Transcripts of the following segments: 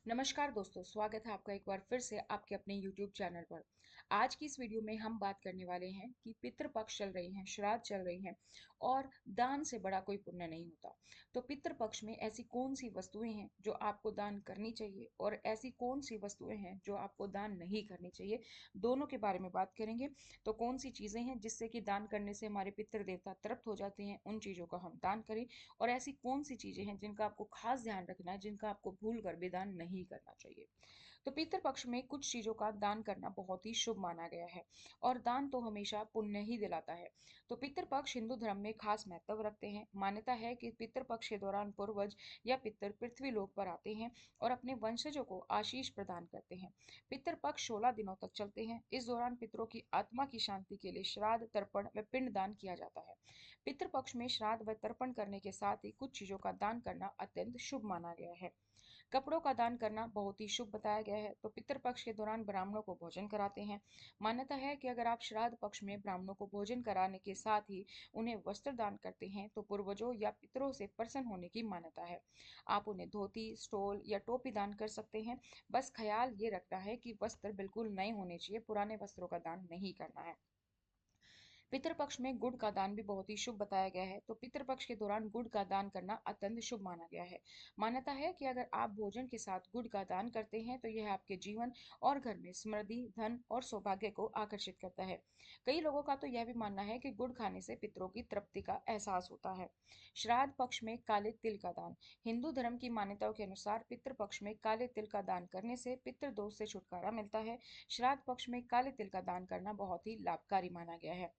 नमस्कार दोस्तों, स्वागत है आपका एक बार फिर से आपके अपने YouTube चैनल पर। आज की इस वीडियो में हम बात करने वाले हैं कि पितृपक्ष चल रही हैं, श्राद्ध चल रही हैं और दान से बड़ा कोई पुण्य नहीं होता। तो पितृपक्ष में ऐसी कौन सी वस्तुएं हैं जो आपको दान करनी चाहिए और ऐसी कौन सी वस्तुएं हैं जो आपको दान नहीं करनी चाहिए, दोनों के बारे में बात करेंगे। तो कौन सी चीजें हैं जिससे कि दान करने से हमारे पितृ देवता तृप्त हो जाते हैं, उन चीजों का हम दान करें। और ऐसी कौन सी चीजें हैं जिनका आपको खास ध्यान रखना है, जिनका आपको भूल कर भी दान नहीं करना चाहिए। तो पितृ पक्ष में कुछ चीजों का दान करना बहुत ही शुभ माना गया है और दान तो हमेशा पुण्य ही दिलाता है। तो पितृ पक्ष हिंदू धर्म में खास महत्व रखते हैं। मान्यता है कि पितृ पक्ष के दौरान पूर्वज या पितृ पृथ्वी लोक पर आते हैं और अपने वंशजों को आशीष प्रदान करते हैं। पितृ पक्ष 16 दिनों तक चलते हैं। इस दौरान पितरों की आत्मा की शांति के लिए श्राद्ध, तर्पण व पिंड दान किया जाता है। पितृ पक्ष में श्राद्ध व तर्पण करने के साथ ही कुछ चीजों का दान करना अत्यंत शुभ माना गया है। कपड़ों का दान करना बहुत ही शुभ बताया गया है। तो पितृपक्ष के दौरान ब्राह्मणों को भोजन कराते हैं। मान्यता है कि अगर आप श्राद्ध पक्ष में ब्राह्मणों को भोजन कराने के साथ ही उन्हें वस्त्र दान करते हैं तो पूर्वजों या पितरों से प्रसन्न होने की मान्यता है। आप उन्हें धोती, स्टोल या टोपी दान कर सकते हैं। बस ख्याल ये रखना है कि वस्त्र बिल्कुल नए होने चाहिए, पुराने वस्त्रों का दान नहीं करना है। पितृपक्ष में गुड़ का दान भी बहुत ही शुभ बताया गया है। तो पितृपक्ष के दौरान गुड़ का दान करना अत्यंत शुभ माना गया है। मान्यता है कि अगर आप भोजन के साथ गुड़ का दान करते हैं तो यह आपके जीवन और घर में समृद्धि, धन और सौभाग्य को आकर्षित करता है। कई लोगों का तो यह भी मानना है कि गुड़ खाने से पितरों की तृप्ति का एहसास होता है। श्राद्ध पक्ष में काले तिल का दान। हिंदू धर्म की मान्यताओं के अनुसार पितृपक्ष में काले तिल का दान करने से पितृदोष से छुटकारा मिलता है। श्राद्ध पक्ष में काले तिल का दान करना बहुत ही लाभकारी माना गया है।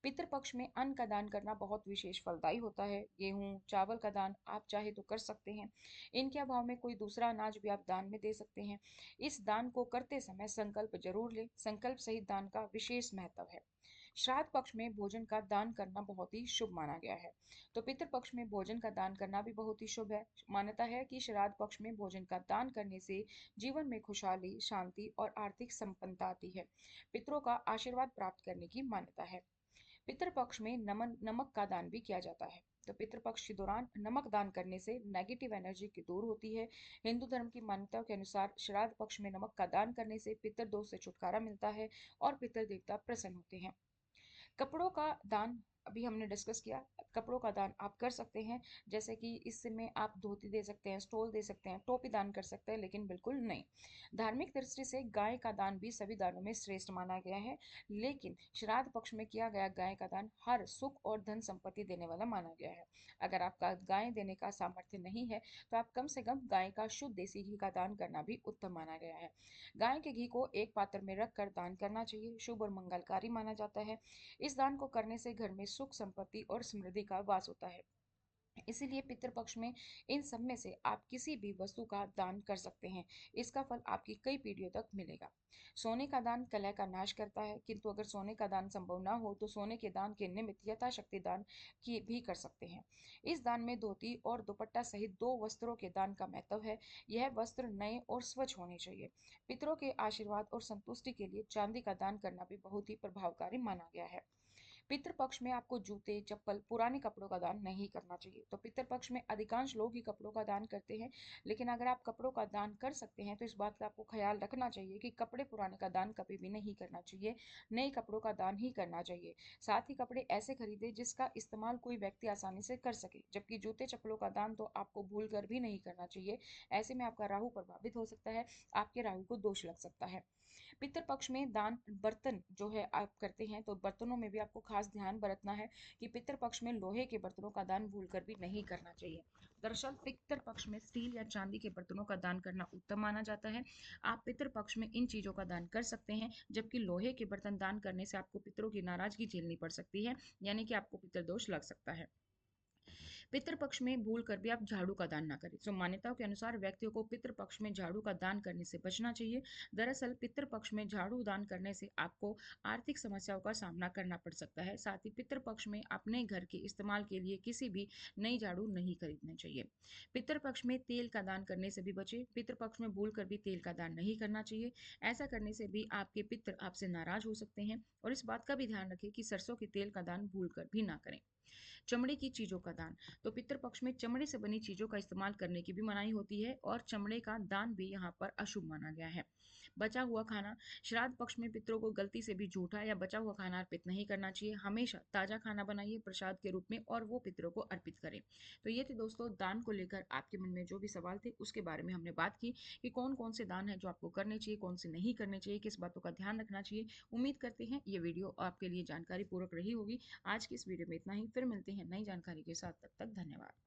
पितृपक्ष में अन्न का दान करना बहुत विशेष फलदायी होता है। गेहूं, चावल का दान आप चाहे तो कर सकते हैं। इनके अभाव में कोई दूसरा अनाज भी आप दान में दे सकते हैं। इस दान को करते समय संकल्प जरूर लें। संकल्प सहित दान का विशेष महत्व है। श्राद्ध पक्ष में भोजन का दान करना बहुत ही शुभ माना गया है। तो पितृपक्ष में भोजन का दान करना भी बहुत ही शुभ है। मान्यता है कि श्राद्ध पक्ष में भोजन का दान करने से जीवन में खुशहाली, शांति और आर्थिक संपन्नता आती है। पितरों का आशीर्वाद प्राप्त करने की मान्यता है। पितृपक्ष में नमक का दान भी किया जाता है। तो पितृपक्ष के दौरान नमक दान करने से नेगेटिव एनर्जी की दूर होती है। हिंदू धर्म की मान्यताओं के अनुसार श्राद्ध पक्ष में नमक का दान करने से पितृदोष से छुटकारा मिलता है और पितृ देवता प्रसन्न होते हैं। कपड़ों का दान अभी हमने डिस्कस किया। कपड़ों का दान आप कर सकते हैं, जैसे कि इसमें आप धोती दे सकते हैं, स्टोल दे सकते हैं, टोपी दान कर सकते हैं, लेकिन बिल्कुल नहीं। धार्मिक दृष्टि से गाय का दान भी सभी दानों में श्रेष्ठ माना गया है, लेकिन श्राद्ध पक्ष में किया गया गाय का दान हर सुख और धन संपत्ति देने वाला माना गया है। अगर आपका गाय देने का सामर्थ्य नहीं है तो आप कम से कम गाय का शुद्ध देसी घी का दान करना भी उत्तम माना गया है। गाय के घी को एक पात्र में रखकर दान करना चाहिए, शुभ और मंगलकारी माना जाता है। इस दान को करने से घर में सुख, संपत्ति और समृद्धि का वास होता है। इसीलिए पितृपक्ष में इन सब में से आप किसी भी वस्तु का दान कर सकते हैं। इसका फल आपकी कई पीढ़ियों तक मिलेगा। सोने का दान कलह का नाश करता है, किंतु अगर सोने का दान संभव ना हो तो सोने के दान के निमित्त यथाशक्ति दान की भी कर सकते हैं। इस दान में धोती और दुपट्टा सहित 2 वस्त्रों के दान का महत्व है। यह वस्त्र नए और स्वच्छ होने चाहिए। पितरों के आशीर्वाद और संतुष्टि के लिए चांदी का दान करना भी बहुत ही प्रभावकारी माना गया है। पितृपक्ष में आपको जूते, चप्पल, पुराने कपड़ों का दान नहीं करना चाहिए। तो पितृपक्ष में अधिकांश लोग ही कपड़ों का दान करते हैं, लेकिन अगर आप कपड़ों का दान कर सकते हैं तो इस बात का आपको ख्याल रखना चाहिए कि कपड़े पुराने का दान कभी भी नहीं करना चाहिए। नए कपड़ों का दान ही करना चाहिए। साथ ही कपड़े ऐसे खरीदे जिसका इस्तेमाल कोई व्यक्ति आसानी से कर सके। जबकि जूते, चप्पलों का दान तो आपको भूल कर भी नहीं करना चाहिए। ऐसे में आपका राहु प्रभावित हो सकता है, आपके राहु को दोष लग सकता है। पितृपक्ष में दान बर्तन जो है आप करते हैं, तो बर्तनों में भी आपको खास ध्यान बरतना है कि पितृपक्ष में लोहे के बर्तनों का दान भूलकर भी नहीं करना चाहिए। दरअसल पितृपक्ष में स्टील या चांदी के बर्तनों का दान करना उत्तम माना जाता है। आप पितृपक्ष में इन चीजों का दान कर सकते हैं, जबकि लोहे के बर्तन दान करने से आपको पितरों की नाराजगी झेलनी पड़ सकती है, यानी कि आपको पितृदोष लग सकता है। पितृपक्ष में भूल कर भी आप झाड़ू का दान ना करें। मान्यताओं के अनुसार व्यक्तियों को पितृपक्ष में झाड़ू का दान करने से बचना चाहिए। दरअसल पितृपक्ष में झाड़ू दान करने से आपको आर्थिक समस्याओं का सामना करना पड़ सकता है। साथ ही पितृपक्ष में अपने घर के इस्तेमाल के लिए किसी भी नई झाड़ू नहीं खरीदनी चाहिए। पितृपक्ष में तेल का दान करने से भी बचे। पितृपक्ष में भूल कर भी तेल का दान नहीं करना चाहिए। ऐसा करने से भी आपके पितृ आपसे नाराज हो सकते हैं। और इस बात का भी ध्यान रखें कि सरसों के तेल का दान भूल कर भी ना करें। चमड़े की चीज़ों का दान। तो पितृपक्ष में चमड़े से बनी चीज़ों का इस्तेमाल करने की भी मनाही होती है और चमड़े का दान भी यहाँ पर अशुभ माना गया है। बचा हुआ खाना, श्राद्ध पक्ष में पितरों को गलती से भी झूठा या बचा हुआ खाना अर्पित नहीं करना चाहिए। हमेशा ताज़ा खाना बनाइए प्रसाद के रूप में और वो पितरों को अर्पित करें। तो ये थे दोस्तों दान को लेकर आपके मन में जो भी सवाल थे उसके बारे में हमने बात की कि कौन कौन से दान है जो आपको करने चाहिए, कौन से नहीं करने चाहिए, किस बातों का ध्यान रखना चाहिए। उम्मीद करते हैं ये वीडियो आपके लिए जानकारी पूर्वक रही होगी। आज की इस वीडियो में इतना ही, फिर मिलते हैं नई जानकारी के साथ, तब तक धन्यवाद।